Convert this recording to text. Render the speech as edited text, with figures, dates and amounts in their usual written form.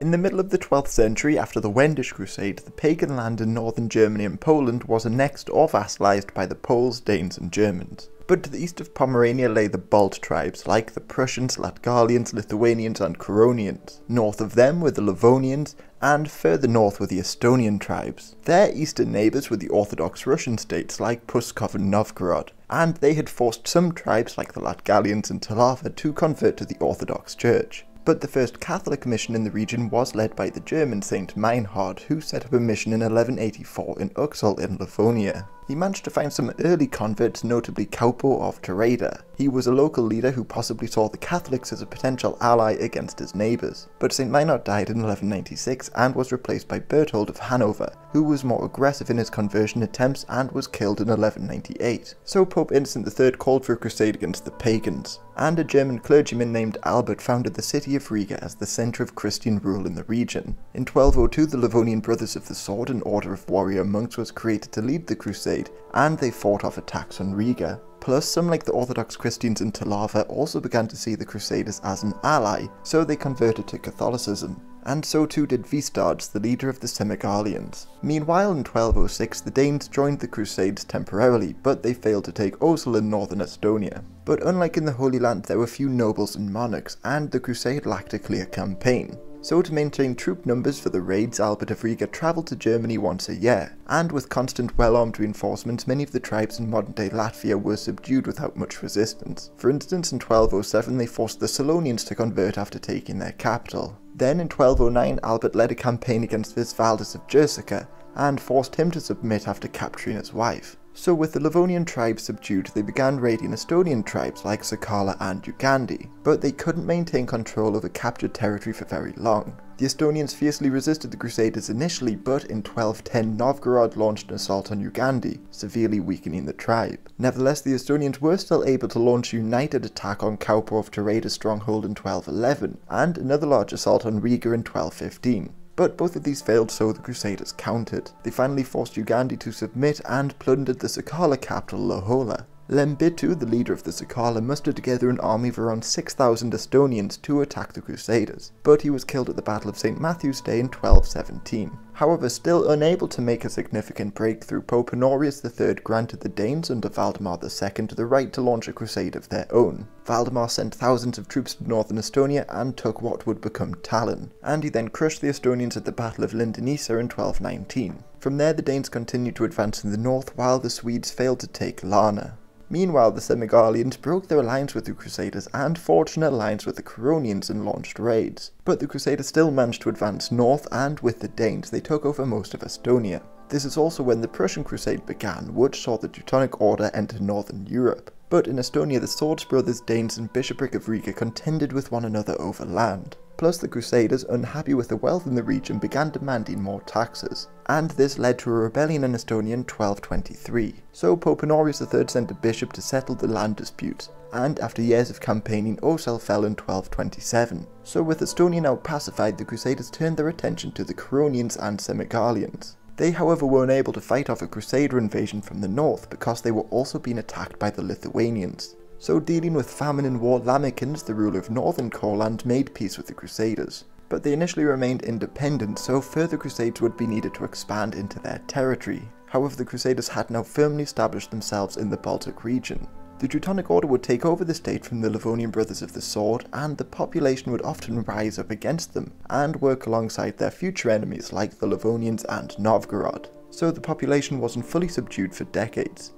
In the middle of the 12th century, after the Wendish Crusade, the pagan land in northern Germany and Poland was annexed or vassalized by the Poles, Danes and Germans. But to the east of Pomerania lay the Balt tribes, like the Prussians, Latgalians, Lithuanians and Curonians. North of them were the Livonians, and further north were the Estonian tribes. Their eastern neighbours were the Orthodox Russian states like Pskov and Novgorod, and they had forced some tribes like the Latgalians and Talava to convert to the Orthodox Church. But the first Catholic mission in the region was led by the German Saint Meinhard, who set up a mission in 1184 in Uxal in Livonia. He managed to find some early converts, notably Kaupo of Tereda. He was a local leader who possibly saw the Catholics as a potential ally against his neighbours. But St. Meinhard died in 1196 and was replaced by Berthold of Hanover, who was more aggressive in his conversion attempts and was killed in 1198. So Pope Innocent III called for a crusade against the pagans, and a German clergyman named Albert founded the city of Riga as the centre of Christian rule in the region. In 1202 the Livonian Brothers of the Sword, an order of warrior monks, was created to lead the crusade, and they fought off attacks on Riga. Plus, some like the Orthodox Christians in Talava also began to see the Crusaders as an ally, so they converted to Catholicism. And so too did Wistards, the leader of the Semigalians. Meanwhile, in 1206, the Danes joined the Crusades temporarily, but they failed to take Osel in northern Estonia. But unlike in the Holy Land, there were few nobles and monarchs, and the crusade lacked a clear campaign. So to maintain troop numbers for the raids, Albert of Riga travelled to Germany once a year, and with constant well-armed reinforcements, many of the tribes in modern-day Latvia were subdued without much resistance. For instance, in 1207 they forced the Salonians to convert after taking their capital. Then in 1209 Albert led a campaign against Visvaldas of Jersica, and forced him to submit after capturing his wife. So with the Livonian tribes subdued, they began raiding Estonian tribes like Sakala and Ugandi, but they couldn't maintain control over captured territory for very long. The Estonians fiercely resisted the Crusaders initially, but in 1210 Novgorod launched an assault on Ugandi, severely weakening the tribe. Nevertheless, the Estonians were still able to launch a united attack on Kaupo of Tereda's stronghold in 1211, and another large assault on Riga in 1215. But both of these failed, so the Crusaders countered. They finally forced Ugandi to submit and plundered the Sakala capital Lahola. Lembitu, the leader of the Sakala, mustered together an army of around 6,000 Estonians to attack the Crusaders, but he was killed at the Battle of St. Matthew's Day in 1217. However, still unable to make a significant breakthrough, Pope Honorius III granted the Danes under Valdemar II the right to launch a crusade of their own. Valdemar sent thousands of troops to northern Estonia and took what would become Tallinn, and he then crushed the Estonians at the Battle of Lindenissa in 1219. From there the Danes continued to advance in the north, while the Swedes failed to take Larna. Meanwhile, the Semigalians broke their alliance with the Crusaders and forged an alliance with the Curonians and launched raids. But the Crusaders still managed to advance north, and with the Danes they took over most of Estonia. This is also when the Prussian Crusade began, which saw the Teutonic Order enter northern Europe. But in Estonia, the Swords Brothers, Danes and Bishopric of Riga contended with one another over land. Plus, the Crusaders, unhappy with the wealth in the region, began demanding more taxes, and this led to a rebellion in Estonia in 1223. So Pope Honorius III sent a bishop to settle the land disputes, and after years of campaigning, Osel fell in 1227. So with Estonia now pacified, the Crusaders turned their attention to the Curonians and Semigalians. They however were unable to fight off a Crusader invasion from the north because they were also being attacked by the Lithuanians. So dealing with famine and war, Lamikins, the ruler of northern Courland, made peace with the Crusaders. But they initially remained independent, so further crusades would be needed to expand into their territory. However, the Crusaders had now firmly established themselves in the Baltic region. The Teutonic Order would take over the state from the Livonian Brothers of the Sword, and the population would often rise up against them, and work alongside their future enemies like the Livonians and Novgorod. So the population wasn't fully subdued for decades.